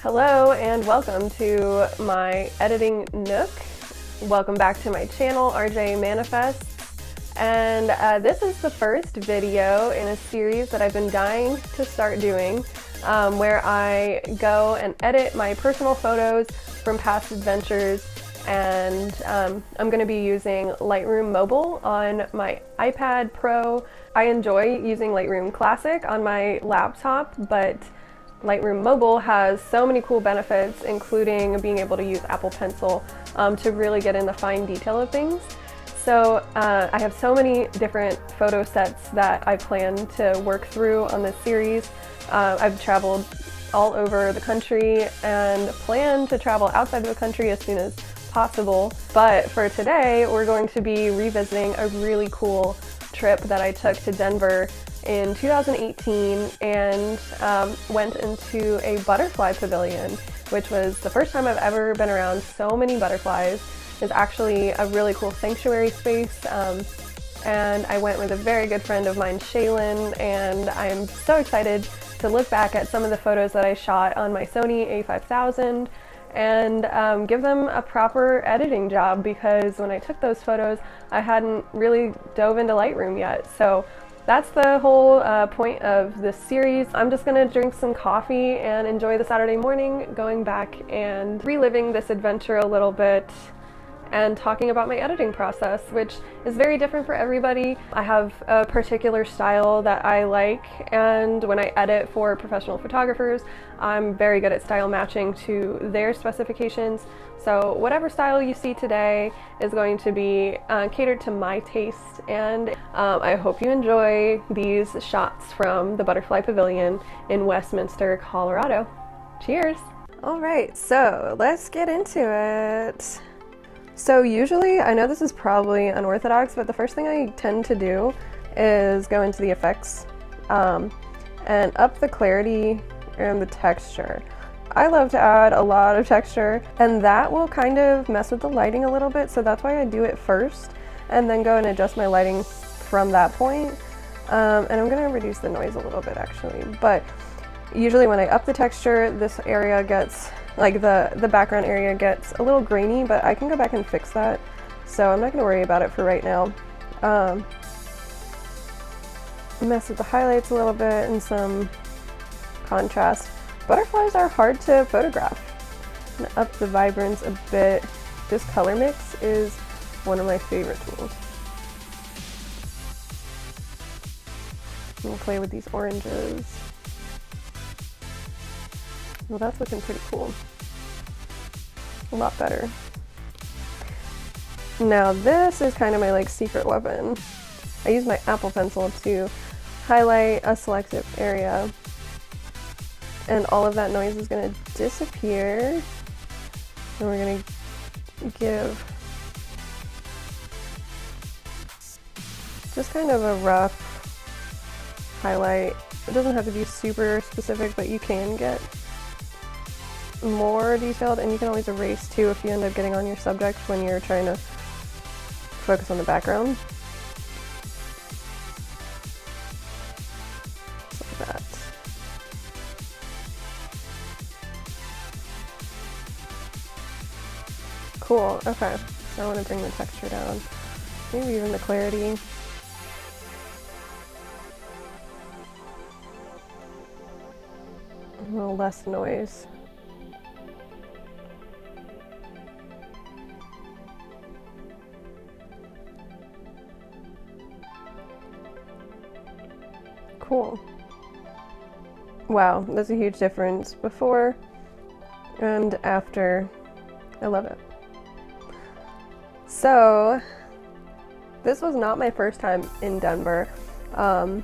Hello and welcome to my editing nook. Welcome back to my channel, RJ Manifests. And this is the first video in a series that I've been dying to start doing, where I go and edit my personal photos from past adventures. And I'm going to be using Lightroom Mobile on my iPad Pro. I enjoy using Lightroom Classic on my laptop, but Lightroom Mobile has so many cool benefits, including being able to use Apple Pencil to really get in the fine detail of things. So I have so many different photo sets that I plan to work through on this series. I've traveled all over the country and plan to travel outside of the country as soon as possible. But for today, we're going to be revisiting a really cool trip that I took to Denver in 2018 and went into a butterfly pavilion, which was the first time I've ever been around so many butterflies. It's actually a really cool sanctuary space, and I went with a very good friend of mine, Shaylin, and I am so excited to look back at some of the photos that I shot on my Sony a5000 and give them a proper editing job, because when I took those photos I hadn't really dove into Lightroom yet. So that's the whole point of this series. I'm just gonna drink some coffee and enjoy the Saturday morning, going back and reliving this adventure a little bit and talking about my editing process, which is very different for everybody. I have a particular style that I like, and when I edit for professional photographers, I'm very good at style matching to their specifications. So whatever style you see today is going to be catered to my taste, and I hope you enjoy these shots from the Butterfly Pavilion in Westminster, Colorado. Cheers! All right, so let's get into it. So usually, I know this is probably unorthodox, but the first thing I tend to do is go into the effects and up the clarity and the texture. I love to add a lot of texture, and that will kind of mess with the lighting a little bit, so that's why I do it first and then go and adjust my lighting from that point. And I'm going to reduce the noise a little bit actually, but usually when I up the texture, this area gets, like the background area gets a little grainy, but I can go back and fix that, so I'm not going to worry about it for right now. Mess with the highlights a little bit and some contrast. Butterflies are hard to photograph. I'm going to up the vibrance a bit. This color mix is one of my favorite tools. I'm going to play with these oranges. Well, that's looking pretty cool. A lot better. Now this is kind of my secret weapon. I use my Apple Pencil to highlight a selective area, and all of that noise is going to disappear, and we're going to give just kind of a rough highlight. It doesn't have to be super specific, but you can get more detailed, and you can always erase too if you end up getting on your subject when you're trying to focus on the background. Just like that. Cool, okay. So I want to bring the texture down. Maybe even the clarity. A little less noise. Cool. Wow, that's a huge difference before and after. I love it. So, this was not my first time in Denver. I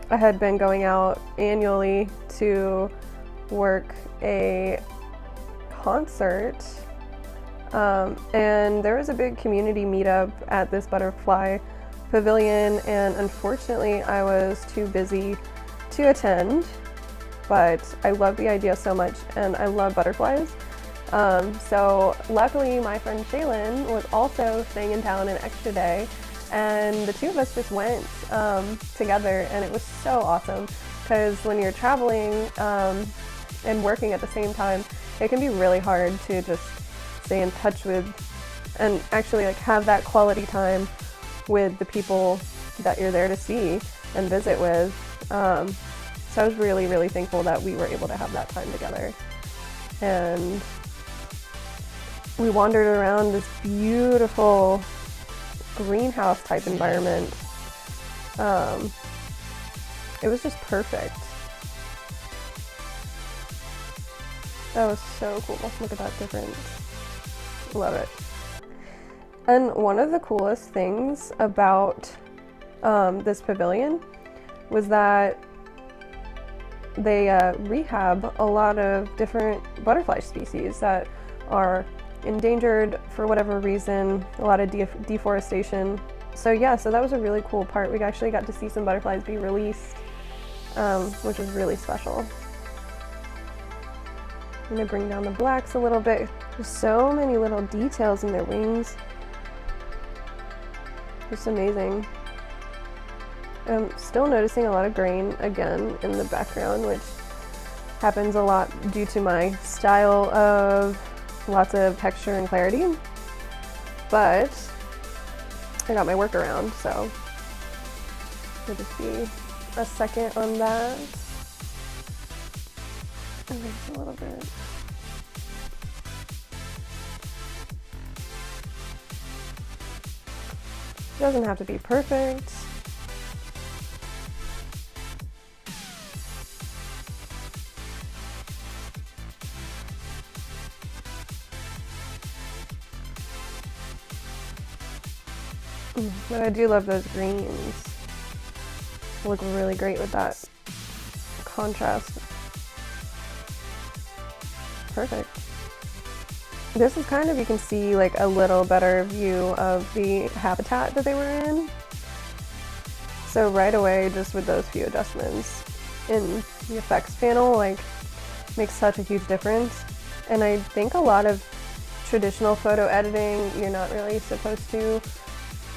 had been going out annually to work a concert, and there was a big community meetup at this butterfly pavilion, and unfortunately I was too busy to attend, but I love the idea so much and I love butterflies. So luckily my friend Shaylin was also staying in town an extra day, and the two of us just went together, and it was so awesome because when you're traveling and working at the same time, it can be really hard to just stay in touch with and actually like have that quality time with the people that you're there to see and visit with. So I was really, really thankful that we were able to have that time together. And we wandered around this beautiful greenhouse type environment. It was just perfect. That was so cool. Look at that difference. Love it. And one of the coolest things about this pavilion was that they rehab a lot of different butterfly species that are endangered for whatever reason, a lot of deforestation. So yeah, so that was a really cool part. We actually got to see some butterflies be released, which was really special. I'm gonna bring down the blacks a little bit. There's so many little details in their wings. Just amazing. I'm still noticing a lot of grain again in the background, which happens a lot due to my style of lots of texture and clarity. But I got my workaround, so it'll just be a second on that. Erase a little bit. It doesn't have to be perfect. But I do love those greens. They look really great with that contrast. Perfect. This is kind of, you can see like a little better view of the habitat that they were in. So right away, just with those few adjustments in the effects panel, like makes such a huge difference. And I think a lot of traditional photo editing, you're not really supposed to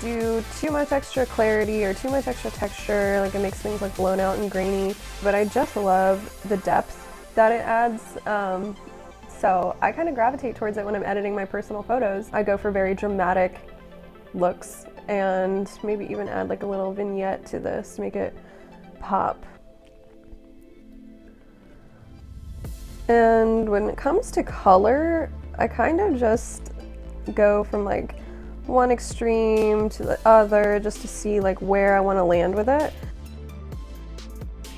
do too much extra clarity or too much extra texture, like it makes things like blown out and grainy. But I just love the depth that it adds. So I kind of gravitate towards it when I'm editing my personal photos. I go for very dramatic looks and maybe even add like a little vignette to this, make it pop. And when it comes to color, I kind of just go from like one extreme to the other just to see like where I want to land with it.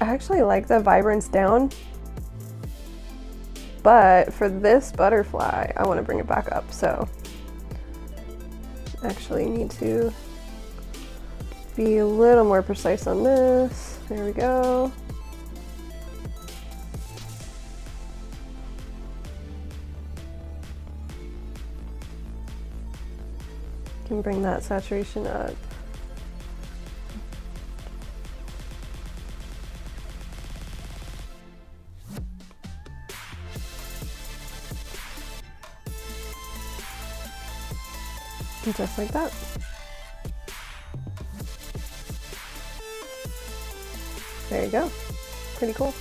I actually like the vibrance down, but for this butterfly, I want to bring it back up. So I actually need to be a little more precise on this. There we go. Can bring that saturation up. And just like that. There you go. Pretty cool.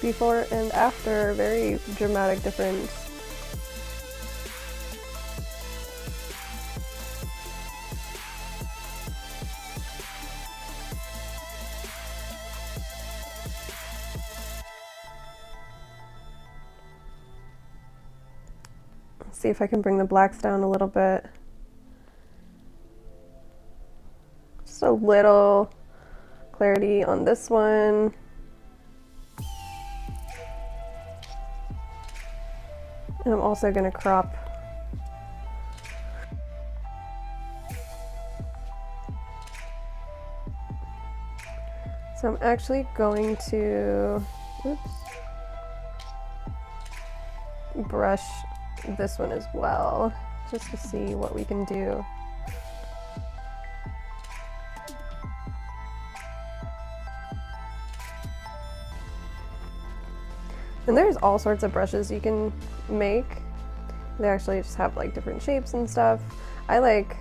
Before and after, very dramatic difference. See if I can bring the blacks down a little bit. Just a little clarity on this one. And I'm also going to crop so I'm actually going to brush this one as well, just to see what we can do. And there's all sorts of brushes you can make. They actually just have like different shapes and stuff. I like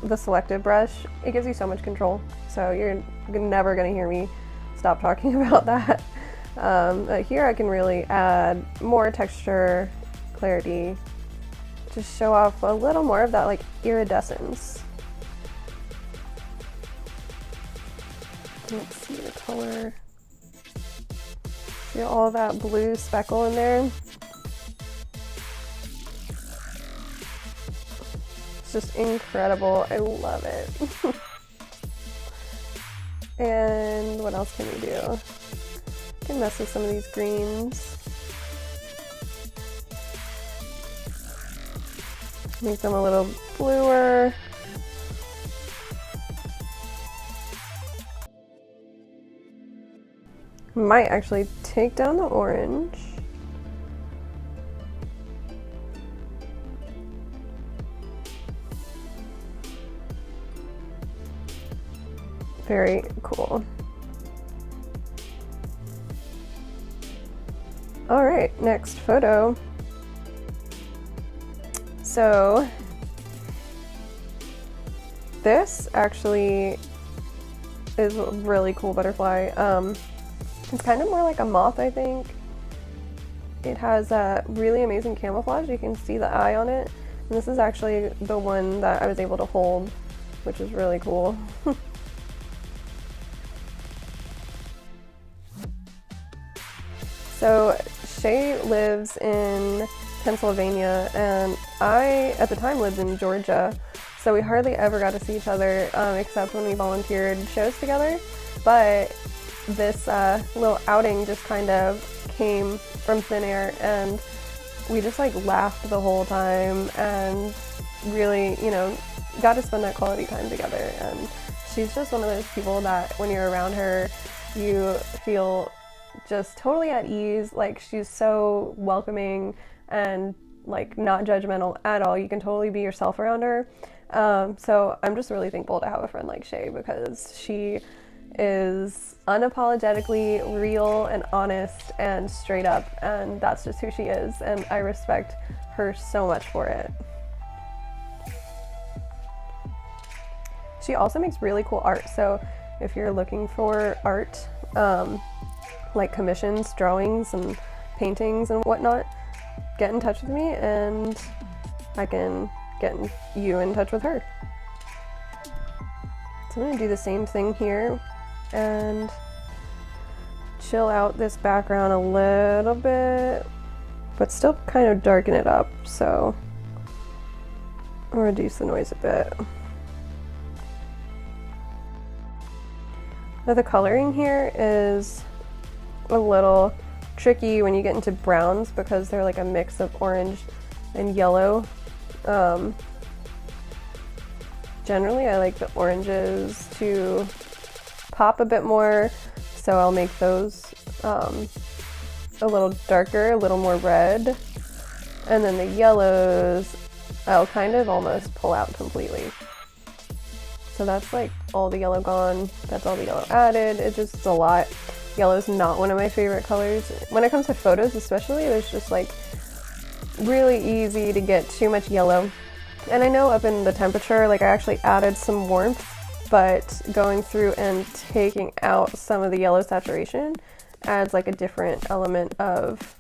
the selective brush. It gives you so much control. So you're never gonna hear me stop talking about that. Here I can really add more texture, clarity, to show off a little more of that like iridescence. Let's see the color. See all that blue speckle in there? It's just incredible. I love it. And what else can we do? I can mess with some of these greens. Make them a little bluer. Might actually take down the orange. Very cool. All right, next photo. So this actually is a really cool butterfly. It's kind of more like a moth, I think. It has a really amazing camouflage. You can see the eye on it. And this is actually the one that I was able to hold, which is really cool. So Shay lives in Pennsylvania, and I, at the time, lived in Georgia. So we hardly ever got to see each other, except when we volunteered shows together. But this little outing just kind of came from thin air, and we just like laughed the whole time and really, you know, got to spend that quality time together. And she's just one of those people that when you're around her, you feel just totally at ease. Like, she's so welcoming and like not judgmental at all. You can totally be yourself around her. So I'm just really thankful to have a friend like Shay, because she is unapologetically real and honest and straight up, and that's just who she is, and I respect her so much for it. She also makes really cool art, so if you're looking for art, like commissions, drawings, and paintings and whatnot, get in touch with me and I can get you in touch with her. So I'm gonna do the same thing here and chill out this background a little bit, but still kind of darken it up, so I'll reduce the noise a bit. Now the coloring here is a little tricky when you get into browns, because they're like a mix of orange and yellow. Generally I like the oranges to pop a bit more, so I'll make those a little darker, a little more red, and then the yellows I'll kind of almost pull out completely. So that's like all the yellow gone, that's all the yellow added. It's just a lot. Yellow's not one of my favorite colors. When it comes to photos especially, it's just like really easy to get too much yellow. And I know up in the temperature, like I actually added some warmth, but going through and taking out some of the yellow saturation adds like a different element of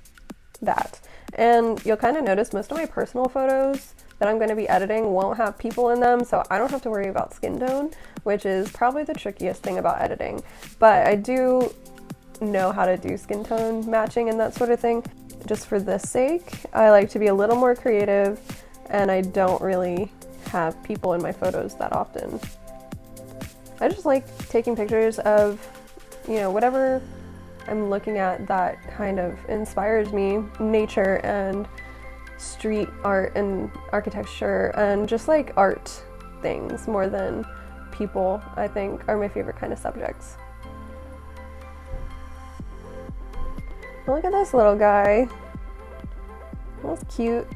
that. And you'll kind of notice most of my personal photos that I'm going to be editing won't have people in them, so I don't have to worry about skin tone, which is probably the trickiest thing about editing. But I do know how to do skin tone matching and that sort of thing. Just for this sake, I like to be a little more creative, and I don't really have people in my photos that often. I just like taking pictures of, you know, whatever I'm looking at that kind of inspires me, nature and street art and architecture and just like art things more than people, I think, are my favorite kind of subjects. Look at this little guy. That's cute.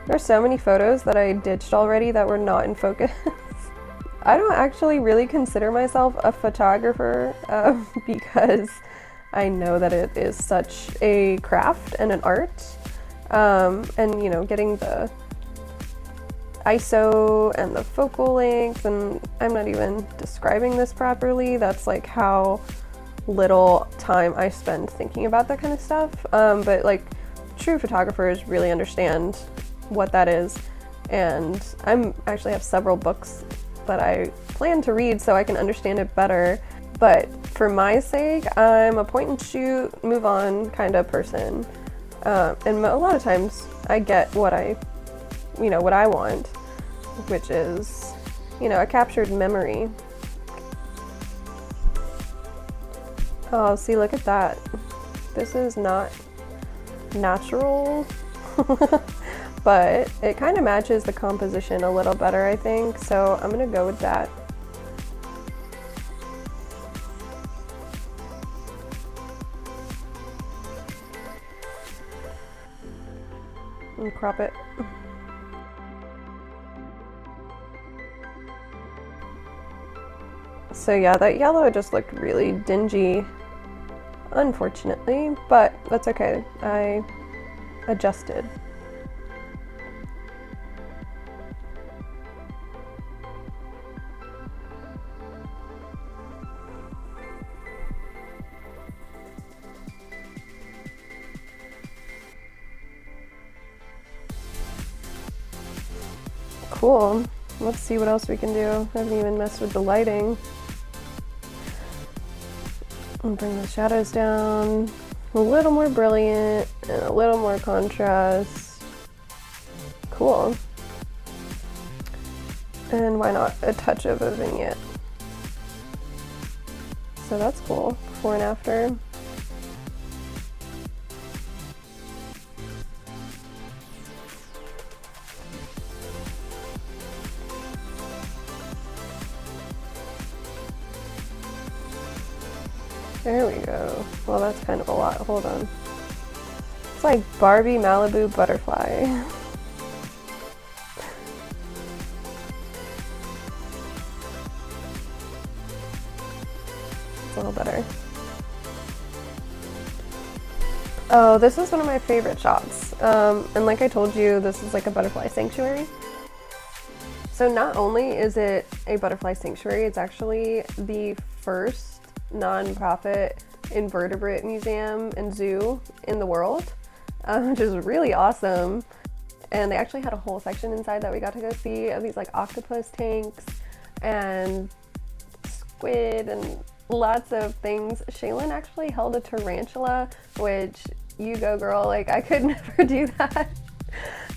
There's so many photos that I ditched already that were not in focus. I don't actually really consider myself a photographer because I know that it is such a craft and an art. And you know, getting the ISO and the focal length, and I'm not even describing this properly. That's like how little time I spend thinking about that kind of stuff. But like true photographers really understand what that is. And I actually have several books that I plan to read so I can understand it better. But for my sake, I'm a point and shoot, move on kind of person. And a lot of times I get what I want, which is, a captured memory. Oh, see, look at that. This is not natural, but it kind of matches the composition a little better, I think. So I'm gonna go with that. And crop it. So yeah, that yellow just looked really dingy, unfortunately, but that's okay. I adjusted. Cool. Let's see what else we can do. I haven't even messed with the lighting. I'll bring the shadows down a little more brilliant and a little more contrast. Cool. And why not a touch of a vignette? So that's cool, before and after. There we go. Well, that's kind of a lot. Hold on. It's like Barbie Malibu butterfly. It's a little better. Oh, this is one of my favorite shots. And like I told you, this is like a butterfly sanctuary. So not only is it a butterfly sanctuary, it's actually the first non-profit invertebrate museum and zoo in the world, which is really awesome. And they actually had a whole section inside that we got to go see of these like octopus tanks and squid and lots of things. Shaylin actually held a tarantula, which you go girl, like I could never do that.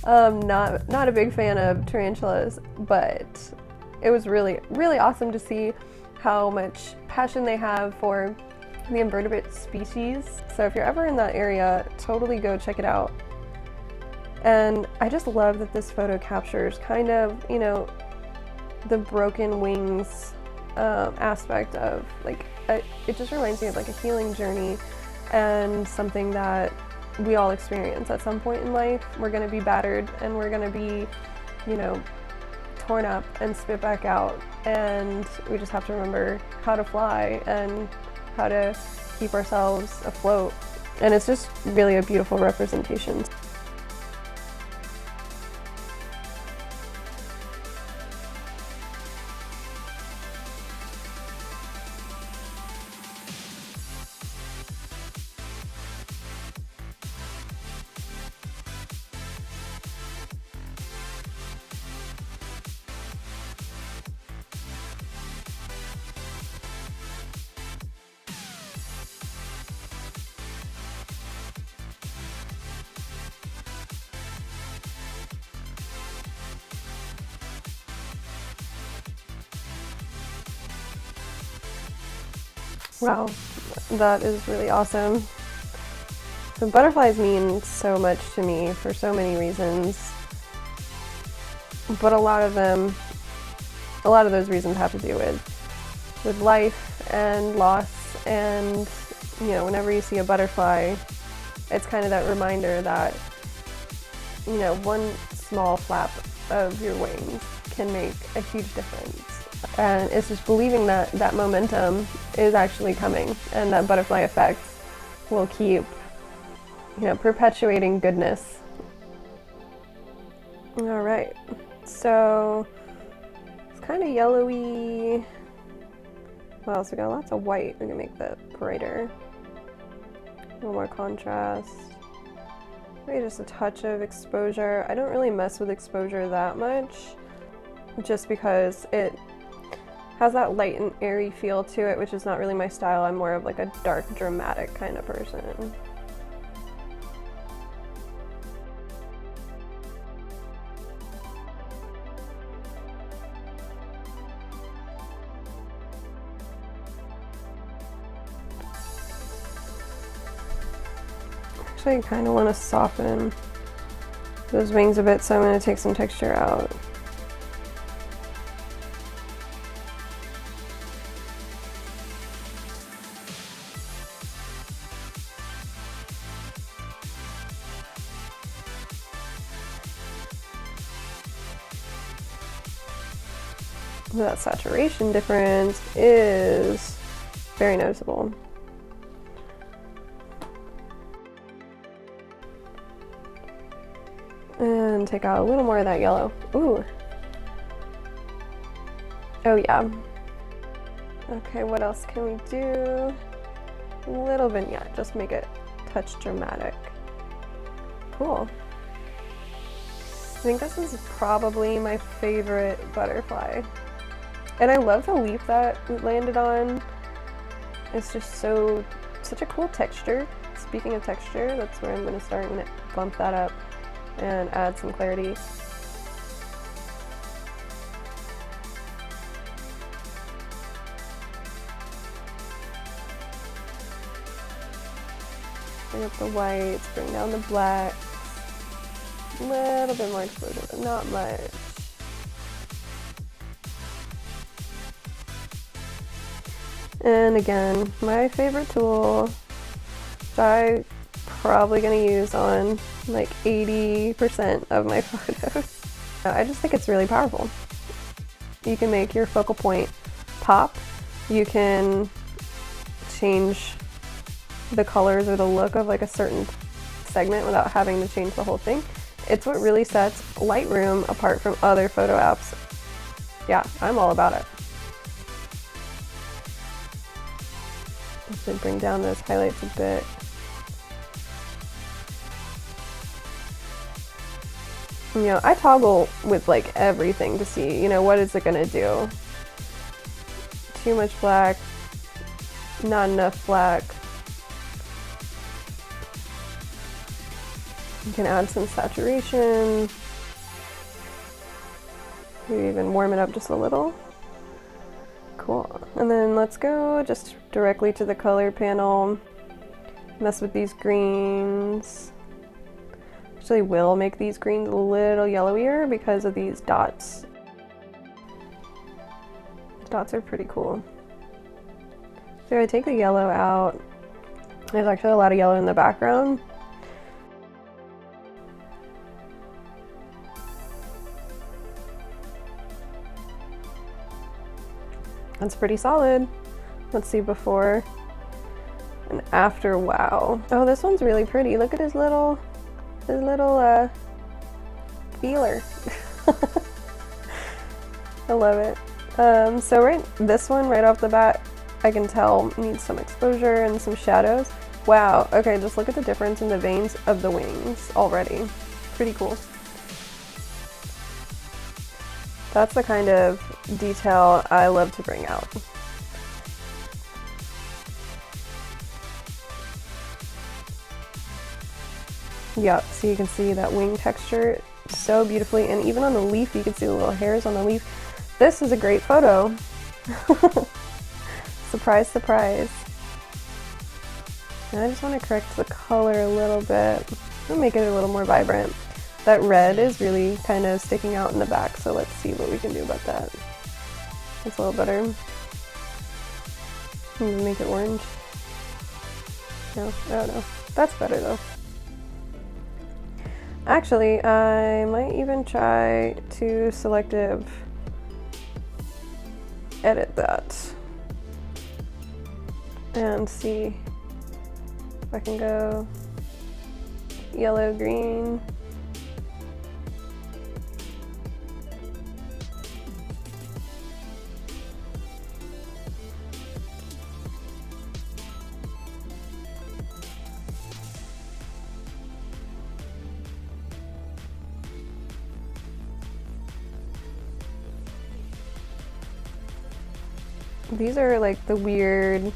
Not a big fan of tarantulas, but it was really, really awesome to see how much passion they have for the invertebrate species. So if you're ever in that area, totally go check it out. And I just love that this photo captures kind of, the broken wings aspect of like, it just reminds me of like a healing journey and something that we all experience at some point in life. We're gonna be battered and we're gonna be, torn up and spit back out, and we just have to remember how to fly and how to keep ourselves afloat. And it's just really a beautiful representation. Wow, that is really awesome. So butterflies mean so much to me for so many reasons, but a lot of those reasons have to do with life and loss. And whenever you see a butterfly, it's kind of that reminder that one small flap of your wings can make a huge difference. And it's just believing that that momentum is actually coming, and that butterfly effect will keep, perpetuating goodness. All right, so it's kind of yellowy. What else? We got lots of white. We can make that brighter. A little more contrast. Maybe just a touch of exposure. I don't really mess with exposure that much, just because it has that light and airy feel to it, which is not really my style. I'm more of like a dark, dramatic kind of person. Actually, I kind of want to soften those wings a bit, so I'm going to take some texture out. That saturation difference is very noticeable. And take out a little more of that yellow. Ooh. Oh yeah. Okay, what else can we do? A little vignette, just make it touch dramatic. Cool. I think this is probably my favorite butterfly. And I love the leaf that it landed on. It's just such a cool texture. Speaking of texture, that's where I'm going to start. I'm going to bump that up and add some clarity. Bring up the whites, bring down the blacks. A little bit more exposure, but not much. And again, my favorite tool, which I'm probably going to use on like 80% of my photos. I just think it's really powerful. You can make your focal point pop. You can change the colors or the look of like a certain segment without having to change the whole thing. It's what really sets Lightroom apart from other photo apps. Yeah, I'm all about it. To bring down those highlights a bit. You know, I toggle with like everything to see, you know, what is it gonna do? Too much black, not enough black. You can add some saturation. Maybe even warm it up just a little. Cool. And then let's go just directly to the color panel. Mess with these greens. Actually will make these greens a little yellowier because of these dots. The dots are pretty cool. So I take the yellow out. There's actually a lot of yellow in the background. That's pretty solid. Let's see before and after. Wow. Oh, this one's really pretty. Look at his little feeler. I love it. So this one right off the bat, I can tell needs some exposure and some shadows. Wow. Okay, just look at the difference in the veins of the wings already. Pretty cool. That's the kind of detail I love to bring out. Yep, so you can see that wing texture so beautifully, and even on the leaf you can see the little hairs on the leaf. This is a great photo. Surprise, surprise. And I just want to correct the color a little bit. I'll make it a little more vibrant. That red is really kind of sticking out in the back, so let's see what we can do about that. It's a little better. Maybe make it orange. No, oh no. That's better though. Actually, I might even try to selective edit that and see if I can go yellow, green. These are like the weird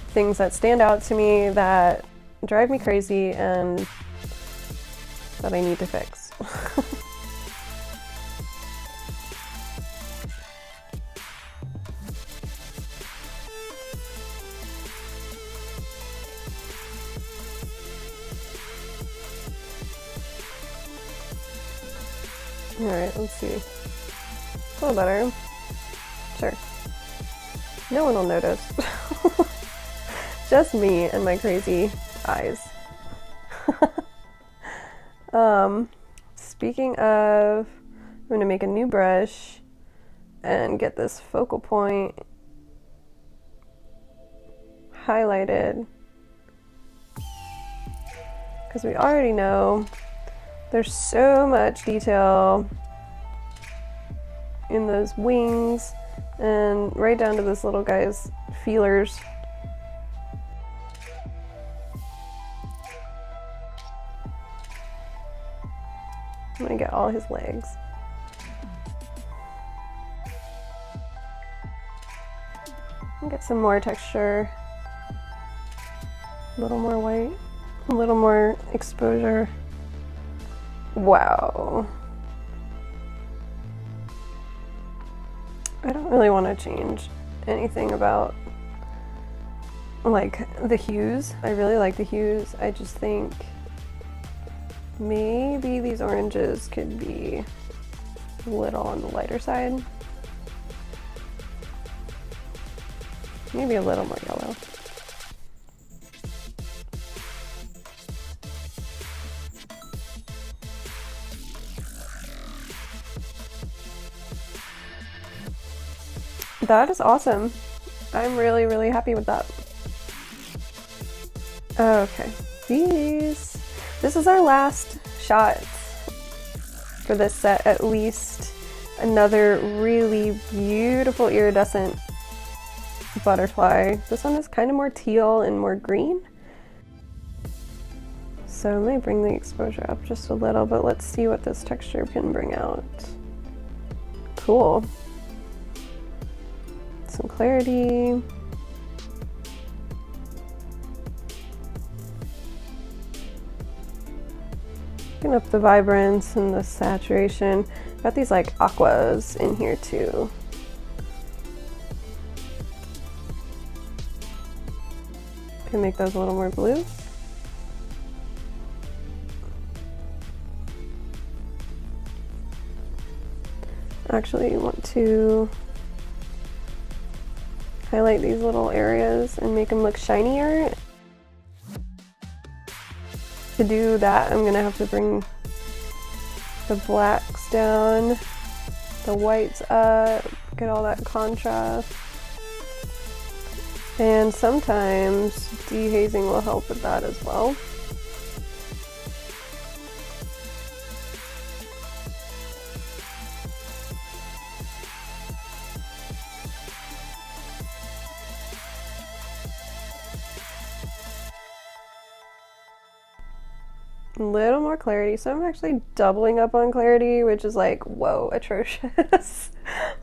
things that stand out to me that drive me crazy and that I need to fix. Alright, let's see. A little better. Sure. No one will notice. Just me and my crazy eyes. Speaking of, I'm going to make a new brush and get this focal point highlighted, because we already know there's so much detail in those wings and right down to this little guy's feelers. I'm gonna get all his legs. And get some more texture, a little more white, a little more exposure. Wow. I don't really want to change anything about like the hues. I really like the hues. I just think maybe these oranges could be a little on the lighter side. Maybe a little more yellow. That is awesome. I'm really, really happy with that. Okay, this is our last shot for this set, at least. Another really beautiful iridescent butterfly. This one is kind of more teal and more green. So let me bring the exposure up just a little, but let's see what this texture can bring out. Cool. Some clarity. Picking up the vibrance and the saturation. Got these like aquas in here too. Can make those a little more blue. Actually, you want to highlight these little areas and make them look shinier. To do that, I'm gonna have to bring the blacks down, the whites up, get all that contrast. And sometimes dehazing will help with that as well. A little more clarity, so I'm actually doubling up on clarity, which is like, whoa, atrocious.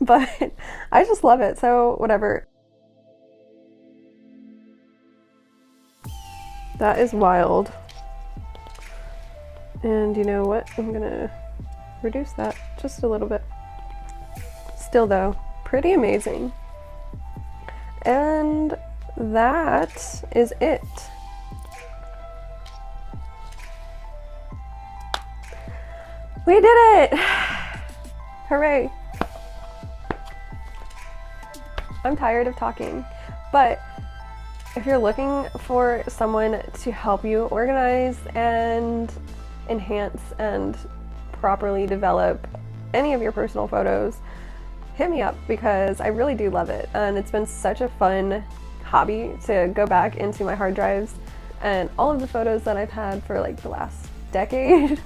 But I just love it, so whatever. That is wild. And you know what? I'm gonna reduce that just a little bit. Still though, pretty amazing. And that is it. We did it! Hooray. I'm tired of talking, but if you're looking for someone to help you organize and enhance and properly develop any of your personal photos, hit me up, because I really do love it. And it's been such a fun hobby to go back into my hard drives and all of the photos that I've had for like the last decade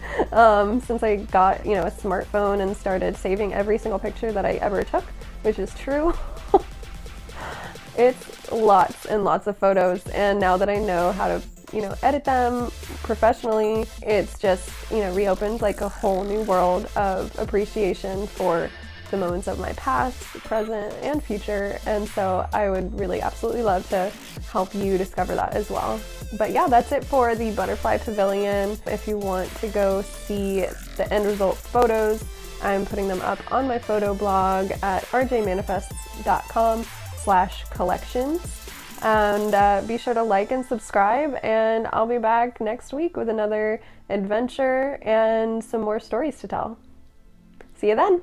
since I got, a smartphone and started saving every single picture that I ever took, which is true. It's lots and lots of photos, and now that I know how to, edit them professionally, it's just, reopened like a whole new world of appreciation for the moments of my past, present, and future, and so I would really absolutely love to help you discover that as well. But yeah, that's it for the Butterfly Pavilion. If you want to go see the end result photos, I'm putting them up on my photo blog at rjmanifests.com/collections. And be sure to like and subscribe, and I'll be back next week with another adventure and some more stories to tell. See you then!